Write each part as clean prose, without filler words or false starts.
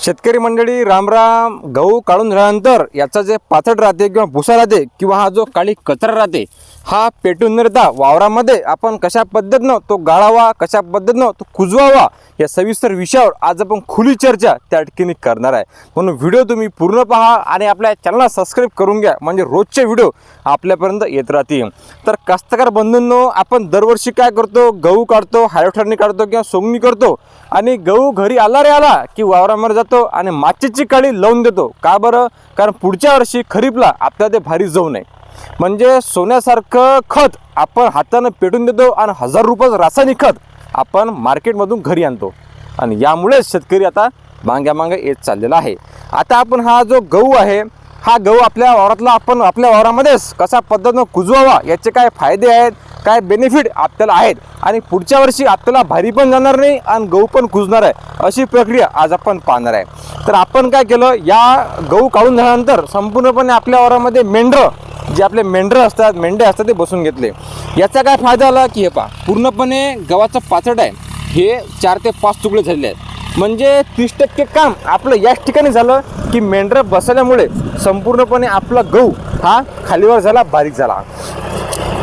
शेतकरी मंडळी रामराम। गहू काढून झाल्यानंतर याचा जे पाचट राहते किंवा भुसा राहते किंवा हा जो काळी कचरा राहते हा पेटून न देता वावरामध्ये आपण कशा पद्धतीनं तो गाळावा, कशा पद्धतीनं तो कुजवावा या सविस्तर विषयावर आज आपण खुली चर्चा त्या ठिकाणी करणार आहे। म्हणून व्हिडिओ तुम्ही पूर्ण पहा आणि आपल्या चॅनलला सबस्क्राईब करून घ्या, म्हणजे रोजचे व्हिडिओ आपल्यापर्यंत येत राहतील। तर कास्तकार बंधूंनो, आपण दरवर्षी काय करतो, गहू काढतो, हार्वेस्टरने काढतो किंवा सोंगणी करतो आणि गहू घरी आला रे आला की वावरामध्ये जातो आणि माचीची काडी लावून देतो। का बरं? कारण पुढच्या वर्षी खरीपला आपल्याला ते भारी जाऊ नये, म्हणजे सोन्यासारखं खत आपण हाताने पेटून देतो आणि 1000 रुपये रासायनिक खत आपण मार्केटमधून घरी आणतो आणि यामुळे शेतकरी आता मागे येत चाललेला आहे। आता आपण हा जो गहू आहे हा गहू आपल्या वावरातला आपण आपल्या वावरामध्येच कशा पद्धतीनं कुजवावा, याचे काय फायदे आहेत, काय बेनिफिट आपल्याला आहेत आणि पुढच्या वर्षी आपल्याला भारी पण जाणार नाही आणि गहू पण कुजणार आहे, अशी प्रक्रिया आज आपण पाहणार आहे। तर आपण काय केलं, या गहू काढून झाल्यानंतर संपूर्णपणे आपल्या वावरामध्ये जे आपले मेंढरे असतात ते बसून घेतले। याचा काय फायदा झाला की हे पहा, पूर्णपणे गव्हाचं पाचट आहे हे 4 ते 5 तुकडे झालेले आहेत, म्हणजे 30% काम आपलं याच ठिकाणी झालं की मेंढरं बसल्यामुळे संपूर्णपणे आपला गहू हा खालीवर झाला, बारीक झाला।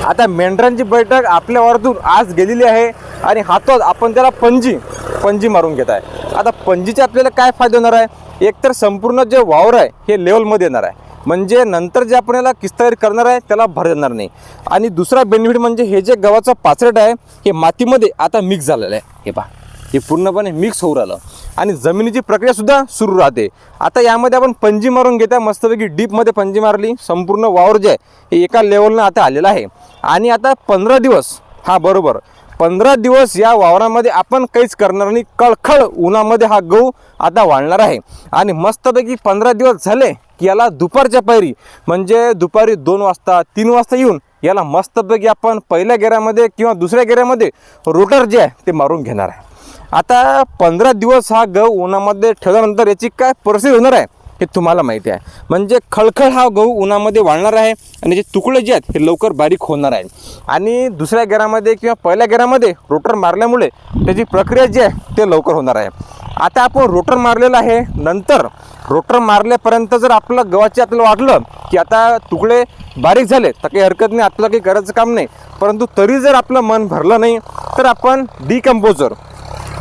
आता मेंढरांची बैठक आपल्या वावरातून आज गेलेली आहे आणि हातात आपण त्याला पंजी मारून घेत आहे। आता पंजीचे आपल्याला काय फायदा होणार आहे, एकतर संपूर्ण जे वावर आहे हे लेवलमध्ये येणार आहे, म्हणजे नंतर जे आपण याला किस्तकारी करणार आहे त्याला भर येणार नाही। आणि दुसरा बेनिफिट म्हणजे हे जे गव्हाचं पाचट आहे हे मातीमध्ये आता मिक्स झालेलं आहे। हे पहा, हे पूर्णपणे मिक्स होऊ राहिलं आणि जमिनीची प्रक्रिया सुद्धा सुरू राहते। आता यामध्ये आपण पंजी मारून घेता, मस्तपैकी डीपमध्ये पंजी मारली, संपूर्ण वावर जे आहे हे एका लेवलनं आता आलेलं आहे। आणि आता 15 दिवस, हा बरोबर 15 दिवस या वावरामध्ये आपण काहीच करणार नाही, कळखळ उन्हामध्ये हा गहू आता वाळणार आहे। आणि मस्तपैकी 15 दिवस झाले की याला दुपारच्या पायरी, म्हणजे दुपारी 2 वाजता 3 वाजता येऊन याला मस्तपैकी आपण पहिल्या गेऱ्यामध्ये किंवा दुसऱ्या गेऱ्यामध्ये रोटर जे आहे ते मारून घेणार आहे। आता 15 दिवस हा गहू उन्हामध्ये ठेवल्यानंतर याची काय परिस्थिती होणार आहे हे तुम्हाला माहिती आहे, म्हणजे खळखळ हा गहू उन्हामध्ये वाळणार आहे आणि जे तुकडे जे आहेत हे लवकर बारीक होणार आहेत। आणि दुसऱ्या गेरामध्ये किंवा पहिल्या गेरामध्ये रोटर मारल्यामुळे त्याची प्रक्रिया जी आहे ते लवकर होणार आहे। आता आपण रोटर मारलेलं आहे, नंतर रोटर मारल्यापर्यंत जर आपलं गव्हाचे आपल्याला वाटलं की आता तुकडे बारीक झाले तर काही हरकत नाही, आपल्याला काही करायचं काम नाही, परंतु तरी जर आपलं मन भरलं नाही तर आपण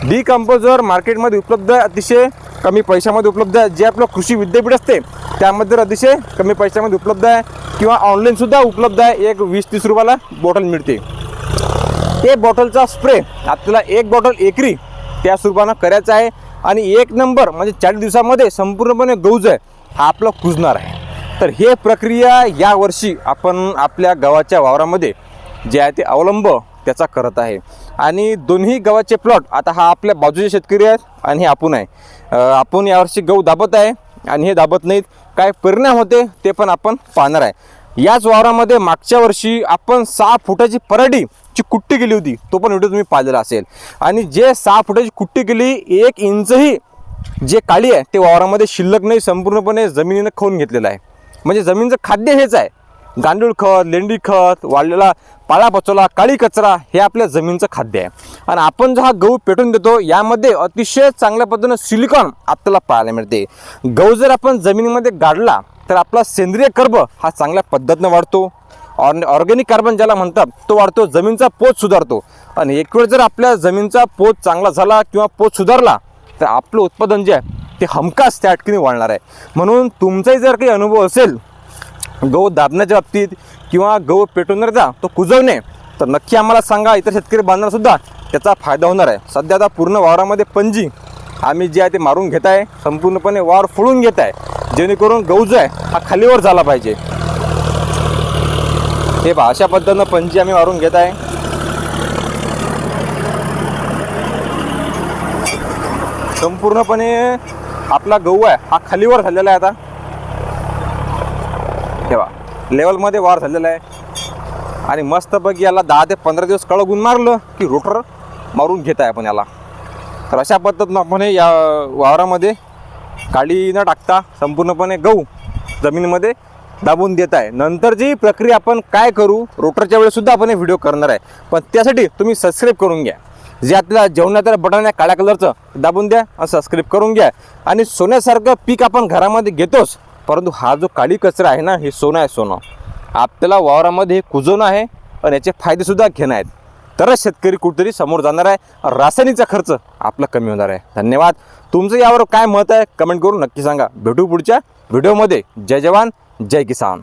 डिकम्पोजर मार्केटमध्ये उपलब्ध आहे, अतिशय कमी पैशामध्ये उपलब्ध आहे। जे आपलं कृषी विद्यापीठ असते त्यामध्ये अतिशय कमी पैशामध्ये उपलब्ध आहे किंवा ऑनलाईनसुद्धा उपलब्ध आहे। एक 20-30 रुपयाला बॉटल मिळते। ते बॉटलचा स्प्रे आपल्याला 1 बॉटल एकरी त्या स्वरूपानं करायचं आहे आणि 1 नंबर म्हणजे 40 दिवसामध्ये संपूर्णपणे गहू आहे हा आपला कुजणार आहे। तर हे प्रक्रिया यावर्षी आपण आपल्या गव्हाच्या वावरामध्ये जे आहे ते अवलंब त्याचा करत आहे। आणि दोन्ही गव्हाचे प्लॉट, आता हा आपल्या बाजूचे शेतकरी आहेत आणि हे आपण आहे, आपण यावर्षी गहू दाबत आहे आणि हे दाबत नाहीत, काय परिणाम होते ते पण आपण पाहणार आहे। याच वावरामध्ये मागच्या वर्षी आपण 6 फुटाची पराठीची कुट्टी केली होती, तो पण व्हिडिओ तुम्ही पाहिलेला असेल। आणि जे 6 फुटाची कुट्टी केली, 1 इंचही जे काळी आहे ते वावरामध्ये शिल्लक नाही, संपूर्णपणे जमिनीनं खाऊन घेतलेलं आहे। म्हणजे जमिनीचं खाद्य हेच आहे, गांडूळ खत, लेंडी खत, वाळलेला पालापाचोला, काळी कचरा हे आपल्या जमिनीचं खाद्य आहे। आणि आपण जो हा गहू पेटून देतो यामध्ये अतिशय चांगल्या पद्धतीनं सिलिकॉन आपल्याला पाहायला मिळते। गहू जर आपण जमिनीमध्ये गाडला तर आपला सेंद्रिय कर्ब हा चांगल्या पद्धतीनं वाढतो, ऑर्गॅनिक कार्बन ज्याला म्हणतात तो वाढतो, जमिनीचा पोत सुधारतो। आणि एक वेळ जर आपल्या जमिनीचा पोत चांगला झाला किंवा पोत सुधारला तर आपलं उत्पादन जे आहे ते हमखास त्या ठिकाणी वाढणार आहे। म्हणून तुमचाही जर काही अनुभव असेल गहू दाबण्याच्या बाबतीत किंवा गहू पेटवण्याचा तो कुजवणे, तर नक्की आम्हाला सांगा, इतर शेतकरी बांधवांना सुद्धा त्याचा फायदा होणार आहे। सध्या आता पूर्ण वावरामध्ये पंजी आम्ही जे आहे ते मारून घेत आहे, संपूर्णपणे वावर फोडून घेत आहे, जेणेकरून गहू जो आहे हा खालीवर झाला पाहिजे। हे पहा, अशा पद्धतीनं पंजी आम्ही मारून घेत आहे। संपूर्णपणे आपला गहू आहे हा खालीवर झालेला आहे। आता तेव्हा लेवलमध्ये वार झालेला आहे आणि मस्तपैकी याला 10 ते 15 दिवस कडक ऊन मारलं की रोटर मारून घेत आहे आपण याला। तर अशा पद्धतीनं आपण या वावरामध्ये काडी न टाकता संपूर्णपणे गहू जमिनीमध्ये दाबून देत आहे। नंतरची प्रक्रिया आपण काय करू, रोटरच्या वेळेस सुद्धा आपण व्हिडिओ करणार आहे, पण त्यासाठी तुम्ही सबस्क्राईब करून घ्या। जे आपल्याला जेवणात बटन आहे काळ्या कलरचं दाबून द्या आणि सबस्क्राईब करून घ्या. आणि सोन्यासारखं पीक आपण घरामध्ये घेतोच, परंतु हा जो काळी कचरा आहे ना, हे सोनं आहे. सोनं आपल्याला वावरामध्ये कुजवणं आहे आणि याचे फायदेसुद्धा घेणं आहेत. तरच शेतकरी कुठेतरी समोर जाणार आहे, रासायनिकचा खर्च आपला कमी होणार आहे. धन्यवाद. तुमचं यावर काय मत आहे कमेंट करून नक्की सांगा. भेटू पुढच्या व्हिडिओमध्ये. जय जवान जय किसान.